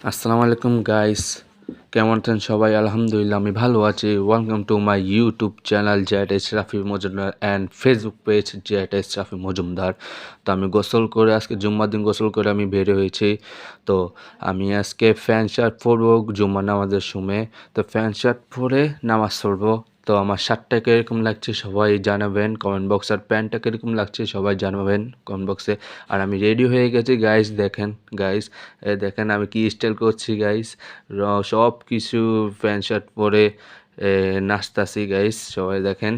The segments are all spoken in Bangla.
আসসালামু আলাইকুম গাইস, কেমন আছেন সবাই? আলহামদুলিল্লাহ আমি ভালো আছি। Welcome to my YouTube channel Z Rafi Majumdar and Facebook page Z Rafi Majumdar. তো আমি গোসল করে আজকে জুম্মার দিন গোসল করে আমি বের হয়েছি। তো আমি আজকে ফ্যান শার্ট পরবো জুম্মার নামাজের সময়। তো ফ্যান শার্ট পরে নামাজ পড়বো। তো আমার শার্টটা কীরকম লাগছে সবাই জানাবেন কমেন্ট বক্স, আর প্যান্টটা কীরকম লাগছে সবাই জানাবেন কমেন্ট বক্সে। আর আমি রেডি হয়ে গেছি গাইস, দেখেন গাইস, দেখেন আমি কি স্টাইল করছি গাইস। সব কিছু প্যান্ট শার্ট পরে নাচতাছি গাইস, সবাই দেখেন।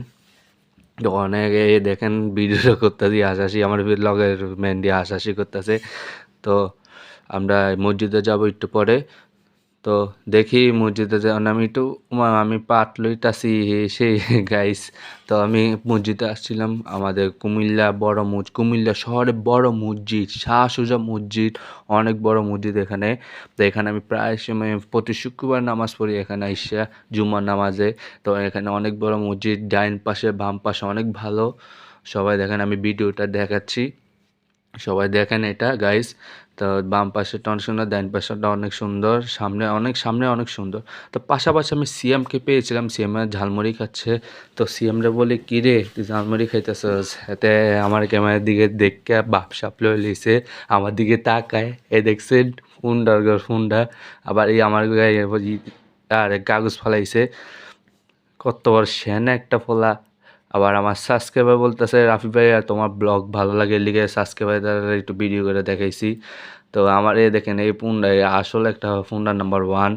তো অনেকে দেখেন ভিডিও করতেছি হাসাহাসি, আমার লগের মেহেন্দি হাসাহাসি করতেছে। তো আমরা মসজিদে যাব একটু পরে। তো দেখি মসজিদে আমি একটু আমি পাট লইতাছি সেই গাইস। তো আমি মসজিদে আসছিলাম, আমাদের কুমিল্লা শহরে বড় মসজিদ, শাহ সুজা মসজিদ, অনেক বড় মসজিদ এখানে। তো এখানে আমি প্রায় সময় প্রতি শুক্রবার নামাজ পড়ি এখানে আইসা, জুম্মার নামাজে। তো এখানে অনেক বড় মসজিদ, ডাইন পাশে বাম পাশে অনেক ভালো। সবাই দেখেন, আমি ভিডিওটা দেখাচ্ছি, সবাই দেখেন এটা গাইস। তো বাম পাশেরটা অনেক সুন্দর, ডান পাশেরটা অনেক সুন্দর, সামনে অনেক সুন্দর। তো পাশাপাশি আমি সিএমকে পেয়েছিলাম, সিএমের ঝালমুড়ি খাচ্ছে। তো সিএমরে বলি, কী রে তুই ঝালমুড়ি খাইতেছস? এতে আমার ক্যামেরার দিকে দেখে বাপ সাপ লয়ে লিছে, আমার দিকে তাকায়, এ দেখছেন ফুন্ডা। আবার এই আমার গায়ে আর কাগজ ফেলাইছে, কত বড় সেনা একটা ফোলা। আবার আমার সাবস্ক্রাইবার বলতেছে, রাফি ভাই আর তোমার ব্লগ ভালো লাগে লিগে সাবস্ক্রাইবার একটু ভিডিও করে দেখাইছি। তো আমার দেখেন এই পুন্ডা আসলে একটা পুন্ডা নাম্বার 1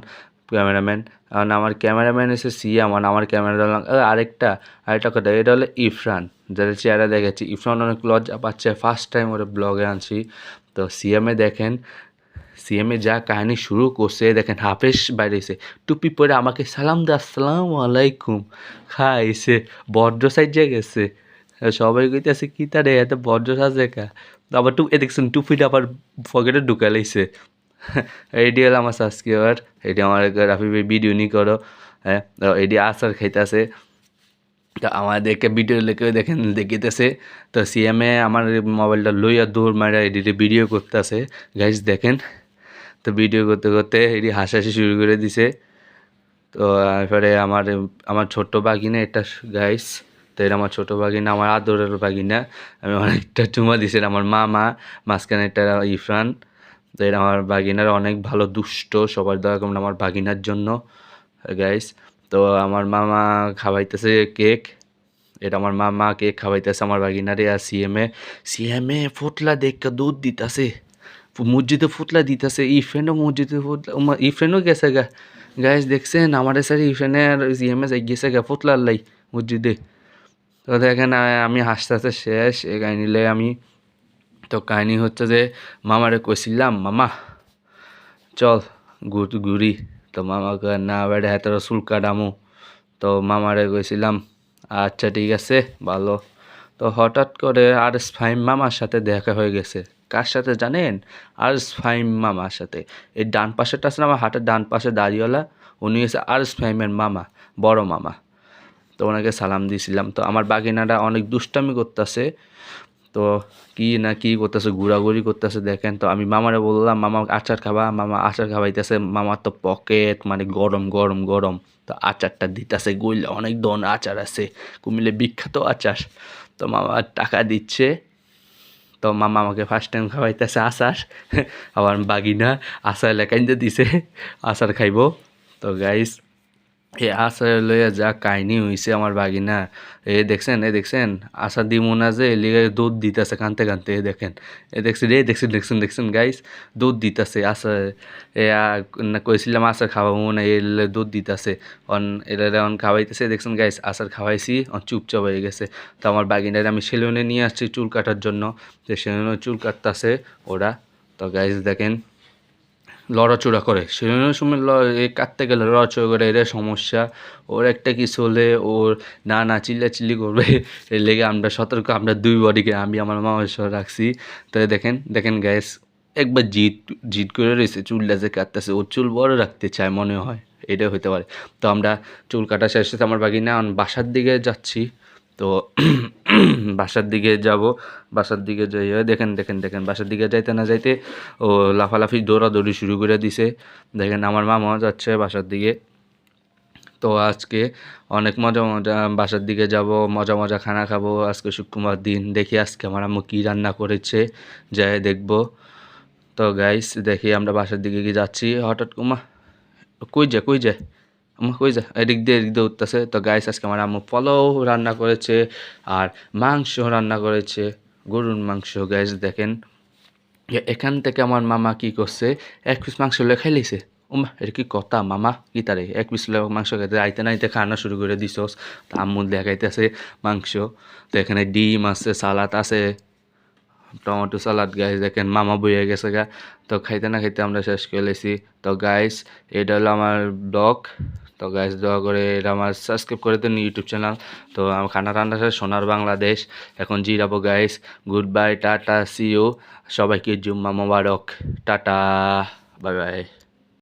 ক্যামেরাম্যান। কারণ আমার ক্যামেরাম্যান এসে সিএম, আমার ক্যামেরা আরেকটা কথা, এটা হলো ইরফান, যাদের চেহারা দেখেছি। ইরফান অনেক লজ্জা পাচ্ছে, ফার্স্ট টাইম ওরা ব্লগে আনছি। তো সিএমে দেখেন, সিএমএ যা কাহিনী শুরু করছে দেখেন, হাফেজ বাইরেছে, টুপি পরে আমাকে সালাম দে, আসসালামু আলাইকুম খাইছে, বড্র সাইজে গেছে। সবাই কইতেছে কি তারে এত বড্র সাজে কা। আবার দেখছেন টুপিটা আবার পকেটে ঢুকা লাইছে। এইটি হলো আমার সাবস্ক্রাইবার, এটি আমার রাফি ভাই ভিডিও নি করো। হ্যাঁ, এটি আচার খাইতেছে। তো আমার দেখে ভিডিও লেখে দেখেন দেখিতেছে। তো সিএমএ আমার মোবাইলটা লইয়া দৌড় মারা এডিটে ভিডিও করতেছে গাইজ, দেখেন। তো ভিডিও করতে করতে এটি হাসাহাসি শুরু করে দিছে। তো এরপরে আমার আমার ছোট্ট বাগিনা এটা গাইস। তো এটা আমার ছোটো বাগিনা, আমার আদরের বাগিনা। আমি অনেকটা চুমা দিছে আমার মামা, মাঝখানে এটা ইরফান। তো এটা আমার বাগিনার অনেক ভালো দুষ্ট, সবার দয়া করুন আমার বাগিনার জন্য গাইস। তো আমার মামা খাওয়াইতেছে কেক, এটা আমার মামা কেক খাওয়াইতেছে আমার বাগিনারে। আর সিএমএ ফুটলা দেখে দুধ দিতেছে, মসজিদে ফুটলা দিতেছে। ইফ্রেন্ডও মসজিদে ফুটলা, ইফ্রেন্ডও গেছে গা গাইস, দেখছেন আমার স্যার ইফ্রেন্ডে আর সিএমএ যাই গেছে গা ফুটলার লাই মসজিদে। তো দেখেন আমি হাসতে হাসতে শেষ এই কাহিনিলে আমি। তো কাহিনি হচ্ছে যে মামারে কইছিলাম, মামা চল ঘুরি। তো মামা কয় না বেড়ে হাতের চুল কাটামু। তো মামারে কইছিলাম আচ্ছা ঠিক আছে ভালো। তো হঠাৎ করে ফাহিম মামার সাথে দেখা হয়ে গেছে। কার সাথে জানেন? ফাহিম মামার সাথে। এই ডান পাশেরটা আছে না, আমার হাতের ডান পাশে দাড়িওয়ালা, উনি হচ্ছে ফাহিমের মামা, বড় মামা। তো ওনাকে সালাম দিয়েছিলাম। তো আমার বাগিনাটা অনেক দুষ্টামি করতেছে। তো কি করতেছে, ঘোরাঘুরি করতেছে দেখেন। তো আমি মামারে বললাম, মামা আচার খাবা? মামা আচার খাওয়াইতেছে। মামার তো পকেট মানে গরম গরম গরম। তো আচারটা দিতেছে গইলে, অনেক ধরনের আচার আছে, কুমিল্লে বিখ্যাত আচার। তো মামা টাকা দিচ্ছে। তো মামা আমাকে ফার্স্ট টাইম খাওয়াইতেছে আচার। আবার বাগিনা আচার লেখাইতে দিছে, আচার খাইব। তো গাইস, এ আচার লইয়া যা কাহিনী হইছে আমার বাগিনা, দেখছেন আচার দিমু না যে এলিগে দুধ দিতেছে কানতে কানতে। দেখেন দেখছেন গাইস, দুধ দিতেছে আচার। কইছিলাম আচার খাওয়াবো না, এলে দুধ দিতেছে। এরা খাওয়াইতেছে, দেখছেন গাইস আচার খাওয়াইছি, চুপচাপ হয়ে গেছে। তো আমার বাগিনার আমি সেলুনে নিয়ে আসছি চুল কাটার জন্য, যে সেলুনে চুল কাটতেছে ওরা। তো গাইস দেখেন, লড়াচড়া করে সেলুনের সময়, কাটতে গেলে লড়াচড়া করে, এটা সমস্যা। ওর একটা কিছু হলে ওর না চিল্লাচিল্লি করবে। এর লেগে আমরা সতর্ক, আমরা দুই বডিকে আমি আমার মামার সহ রাখছি। তো দেখেন গ্যাস, একবার জিদ করে রয়েছে, চুলটা যে কাটতেছে, ওর চুল বড় রাখতে চায় মনে হয়, এটা হতে পারে। তো আমরা চুল কাটা শেষ হচ্ছে আমার বাকি না, বাসার দিকে যাচ্ছি। তো বাসার দিকে যাব, বাসার দিকে যাই দেখেন দেখেন দেখেন বাসার দিকে যাইতে না যাইতে ও লাফালাফি দৌড়াদৌড়ি শুরু করে দিছে। দেখেন আমার মামাও যাচ্ছে বাসার দিকে। তো আজকে অনেক মজা মজা বাসার দিকে যাব, মজা মজা খানা খাবো। আজকে শুক্রবার দিন, দেখি আজকে আমার আম্মু কী রান্না করেছে, যাই দেখবো। তো গাইস দেখি আমরা বাসার দিকে কি যাচ্ছি, হঠাৎ কই যায় কই যায় আম্মা কই যায়, এদিক দিয়ে উঠতেছে। তো গাইস আজকে আমার আম্মু পোলাও রান্না করেছে আর মাংস রান্না করেছে, গরুর মাংস। গাইস দেখেন এখান থেকে আমার মামা কি করছে, এক পিস মাংস লেখাই লিছে। উমা এটা কি কথা মামা, কি তারে এক পিস মাংস খাইতে আইতে না আইতে খাওয়ানো শুরু করে দিছস। তা আম্মু দেখাইতেছে মাংস। তো এখানে ডিম আছে, সালাদ আছে, টমেটো সালাদ। গাইস দেখেন মামা বইয়ে গেছে গা। তো খাইতে না খাইতে আমরা শেষ করে লেছি। তো গাইস এটা হলো আমার ব্লগ। তো গাইস দোয়া করে এটা আমার সাবস্ক্রাইব করে দেন ইউটিউব চ্যানেল। তো আমার খানা রান্না শেষ, সোনার বাংলাদেশ এখন জিরাবো। Guys good bye, tata, see you, সবাইকে জুম্মা মোবারক, টাটা, বাই বাই।